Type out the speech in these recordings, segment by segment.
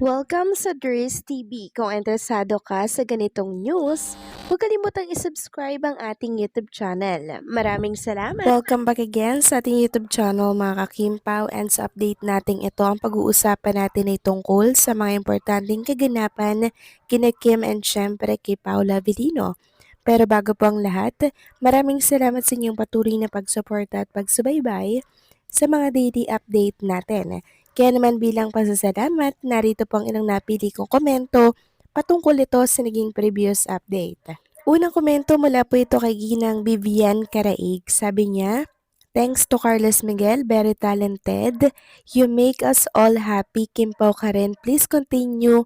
Welcome sa Dries TV. Kung interesado ka sa ganitong news, huwag kalimutang isubscribe ang ating YouTube channel. Maraming salamat! Welcome back again sa ating YouTube channel mga kakimpaw, and sa update natin ito ang pag-uusapan natin ay tungkol sa mga importanteng kaganapan kina Kim and syempre kay Paula Avellino. Pero bago po ang lahat, maraming salamat sa inyong patuloy na pagsuporta at pagsubaybay sa mga daily update natin. Kaya naman bilang pasasalamat, narito po ang ilang napili kong komento patungkol ito sa naging previous update. Unang komento mula po ito kay Ginang Vivian Caraig. Sabi niya, "Thanks to Carlos Miguel, very talented. You make us all happy. Kim Pao ka rin. Please continue.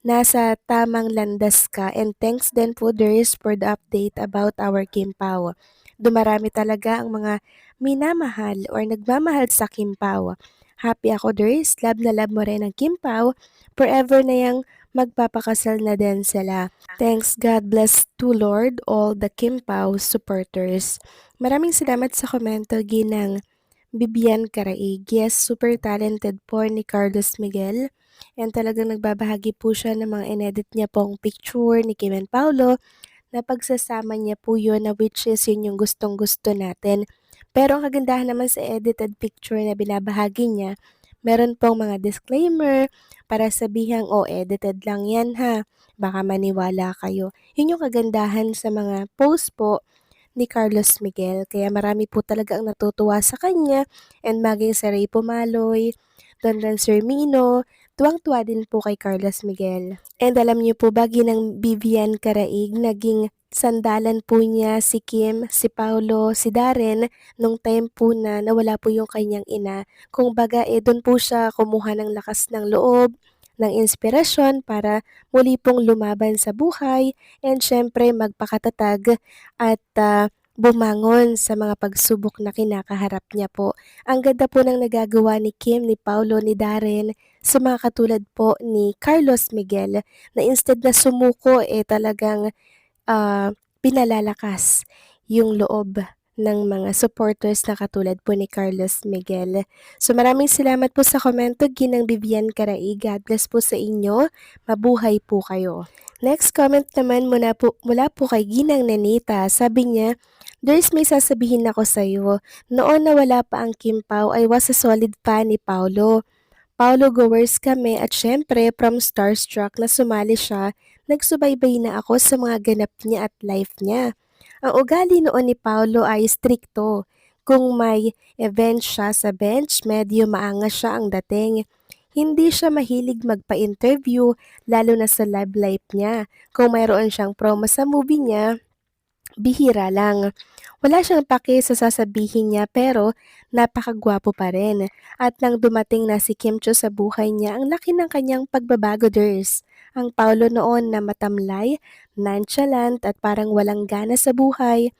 Nasa tamang landas ka, and thanks din po Ders for the update about our Kim Pao. Dumarami talaga ang mga minamahal or nagmamahal sa Kim Pao. Happy ako Ders, love na love mo rin ang Kim Pao. Forever na yang magpapakasal na din sila. Thanks, God bless to Lord all the Kim Pao supporters." Maraming salamat sa komento Ginang Bibian Caraig. Yes, super talented po ni Carlos Miguel. And talagang nagbabahagi po siya ng mga inedit niya pong picture ni Kim and Paolo na pagsasama niya po yun na which is yun yung gustong gusto natin. Pero ang kagandahan naman sa edited picture na binabahagi niya, meron pong mga disclaimer para sabihang, oh, edited lang yan ha, baka maniwala kayo. Yun yung kagandahan sa mga post po ni Carlos Miguel. Kaya marami po talaga ang natutuwa sa kanya, and maging si Ray Pumaloy, Don Sermino, tuwang-tuwa din po kay Carlos Miguel. And alam niyo po ba, Ginang Vivian Caraig, naging sandalan po niya si Kim, si Paulo, si Darren nung time po na nawala po yung kanyang ina. Kung baga, doon po siya kumuha ng lakas ng loob, ng inspirasyon para muli pong lumaban sa buhay, and syempre magpakatatag at bumangon sa mga pagsubok na kinakaharap niya po. Ang ganda po ng nagagawa ni Kim, ni Paulo, ni Darren sa mga katulad po ni Carlos Miguel na instead na sumuko talagang pinalalakas yung loob ng mga supporters na katulad po ni Carlos Miguel. So maraming salamat po sa komento Ginang Vivian Caraig. God bless po sa inyo. Mabuhay po kayo. Next comment naman mula po kay Ginang Nenita. Sabi niya, "There's may sasabihin ako sa iyo. Noon na wala pa ang Kim Pao, I was a solid fan ni Paulo. Paulo goers kami, at syempre from starstruck na sumali siya, nagsubaybay na ako sa mga ganap niya at life niya. Ang ugali noon ni Paulo ay strikto. Kung may event siya sa bench, medyo maangas siya ang dating. Hindi siya mahilig magpa-interview, lalo na sa love life niya. Kung mayroon siyang promo sa movie niya, bihira lang. Wala siyang pake sa sasabihin niya, pero napakagwapo pa rin. At nang dumating na si Kim Cho sa buhay niya, ang laki ng kanyang pagbabago, Ders. Ang Paulo noon na matamlay, nonchalant at parang walang gana sa buhay,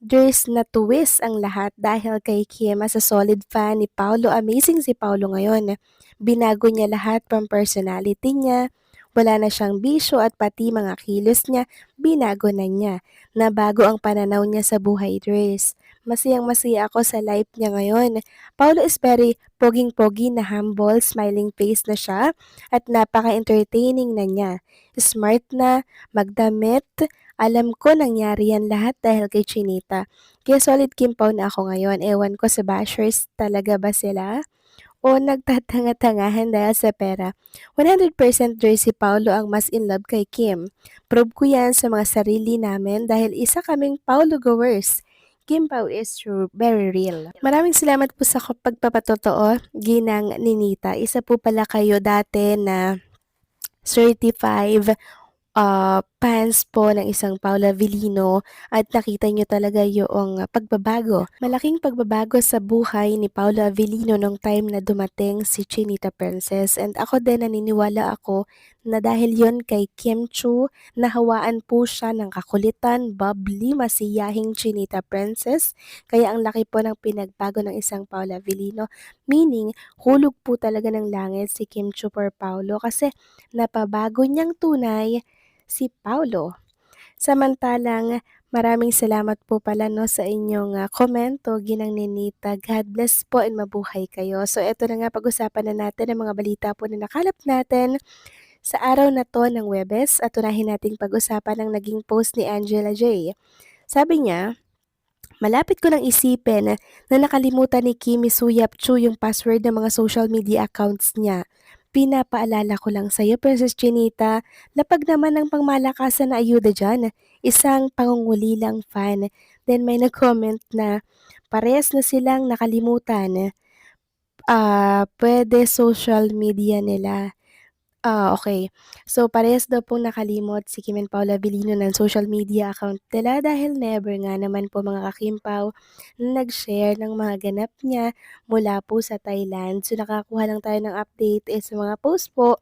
Ders na twist ang lahat dahil kay Kim. As a solid fan ni Paulo, amazing si Paulo ngayon. Binago niya lahat from personality niya, wala na siyang bisyo, at pati mga kilos niya, binago na niya. Nabago ang pananaw niya sa buhay, Dres. Masayang masaya ako sa life niya ngayon. Paulo is very poging-pogi na humble, smiling face na siya, at napaka-entertaining na niya. Smart na, magdamit. Alam ko nangyari yan lahat dahil kay Chinita. Kaya solid Kim Pao na ako ngayon. Ewan ko sa bashers, talaga ba sila? O nagtatanga-tangahan dahil sa pera? 100% si Paulo ang mas in love kay Kim. Prove ko yan sa mga sarili namin dahil isa kaming Paulo goers. Kim Pao is true, very real. Maraming salamat po sa pagpapatotoo, Ginang Ninita. Isa po pala kayo dati na 35 fans po ng isang Paula Avellino, at nakita niyo talaga yung pagbabago. Malaking pagbabago sa buhay ni Paula Avellino nung time na dumating si Chinita Princess, and ako din naniniwala ako na dahil yon kay Kim Chu, nahawaan po siya ng kakulitan, bubbly, masiyahing Chinita Princess, kaya ang laki po ng pinagbago ng isang Paula Avellino, meaning hulog po talaga ng langit si Kim Chu for Paulo kasi napabago niyang tunay si Paulo. Samantalang Maraming salamat po pala 'no sa inyong, komento ginang Ninita. God bless po and mabuhay kayo. So eto na nga, pag-usapan na natin ang mga balita po na nakalap natin sa araw na 'to ng Huwebes at unahin nating pag-usapan ang naging post ni Angela J. Sabi niya, "Malapit ko nang isipin na nakalimutan ni Kimi Suyap-Chu yung password ng mga social media accounts niya. Pinapaalala ko lang sa'yo, Princess Chinita, lapag naman ng pangmalakasan na ayuda diyan, isang pangungulilang fan." Then may nag-comment na, "Parehas na silang nakalimutan, puwede social media nila." Okay. So, parehas daw pong nakalimot si Kim and Paula Avellino ng social media account nila dahil never nga naman po mga kakimpaw na nag-share ng mga ganap niya mula po sa Thailand. So, nakakuha lang tayo ng update sa mga post po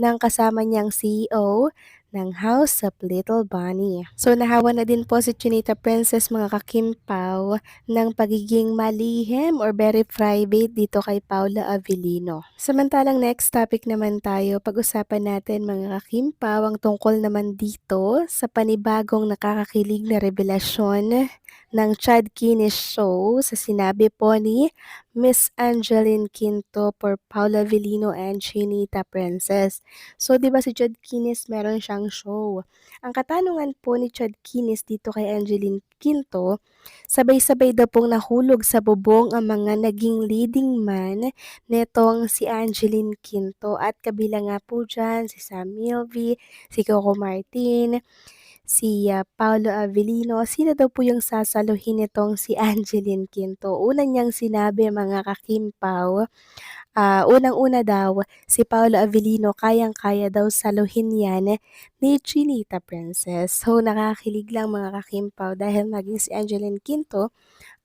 ng kasama niyang CEO ng House of Little Bunny. So nahawa na din po si Chinita Princess mga kakimpaw ng pagiging malihim or very private dito kay Paula Avellino. Samantalang next topic naman tayo, pag-usapan natin mga kakimpaw ang tungkol naman dito sa panibagong nakakakilig na revelasyon ng Chad Kinis Show sa sinabi po ni Miss Angeline Quinto for Paula Avellino and Chinita Princess. So, 'di ba si Chad Kinis meron siyang show. Ang katanungan po ni Chad Kinis dito kay Angeline Quinto, sabay-sabay daw pong nahulog sa bubong ang mga naging leading man netong si Angeline Quinto at kabilang nga po diyan si Sam Milvi, si Coco Martin, si, Paolo Avellino. Sino daw po yung sasaluhin nitong si Angeline Quinto? Una niyang sinabi mga kakimpaw, unang-una daw, si Paolo Avellino kayang-kaya daw saluhin 'yan ni Chinita Princess. So, nakakakilig lang mga kakimpaw dahil maging si Angeline Quinto,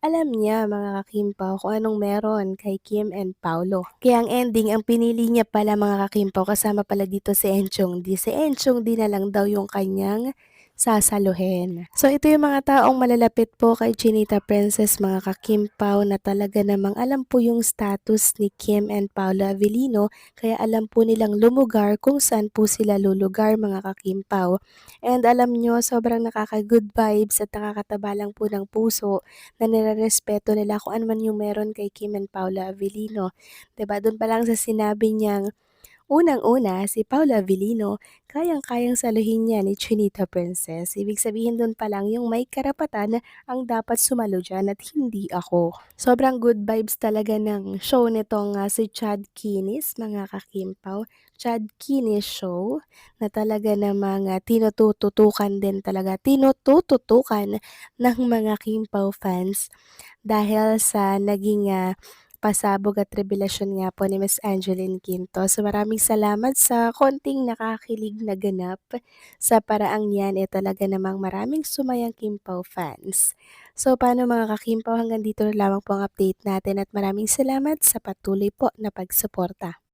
alam niya mga kakimpaw kung anong meron kay Kim and Paolo. Kaya ang ending, ang pinili niya pala mga kakimpaw kasama pala dito si Enchong D. Si Enchong D na lang daw yung kanyang sasaluhin. So ito yung mga taong malalapit po kay Chinita Princess mga kakimpaw na talaga namang alam po yung status ni Kim and Paolo Avellino kaya alam po nilang lumugar kung saan po sila lulugar mga kakimpaw. And alam nyo, sobrang nakaka-good vibes at nakakataba lang po ng puso na nirerespeto nila kung ano man yung meron kay Kim and Paula Avellino. 'Di ba, dun pa lang sa sinabi niyang unang-una, si Paula Avellino, kayang-kayang saluhin niya ni Chinita Princess. Ibig sabihin dun pa lang yung may karapatan ang dapat sumalo diyan at hindi ako. Sobrang good vibes talaga ng show nitong si Chad Kinis, mga kakimpaw. Chad Kinis Show na talaga namang tinutututukan din talaga, tinutututukan ng mga Kimpaw fans dahil sa naging pasabog at revelasyon nga po ni Miss Angeline Quinto. So maraming salamat sa konting nakakilig na ganap. Sa paraang yan, talaga namang maraming sumayang Kimpaw fans. So paano mga kakimpaw, hanggang dito na lamang po ang update natin at maraming salamat sa patuloy po na pagsuporta.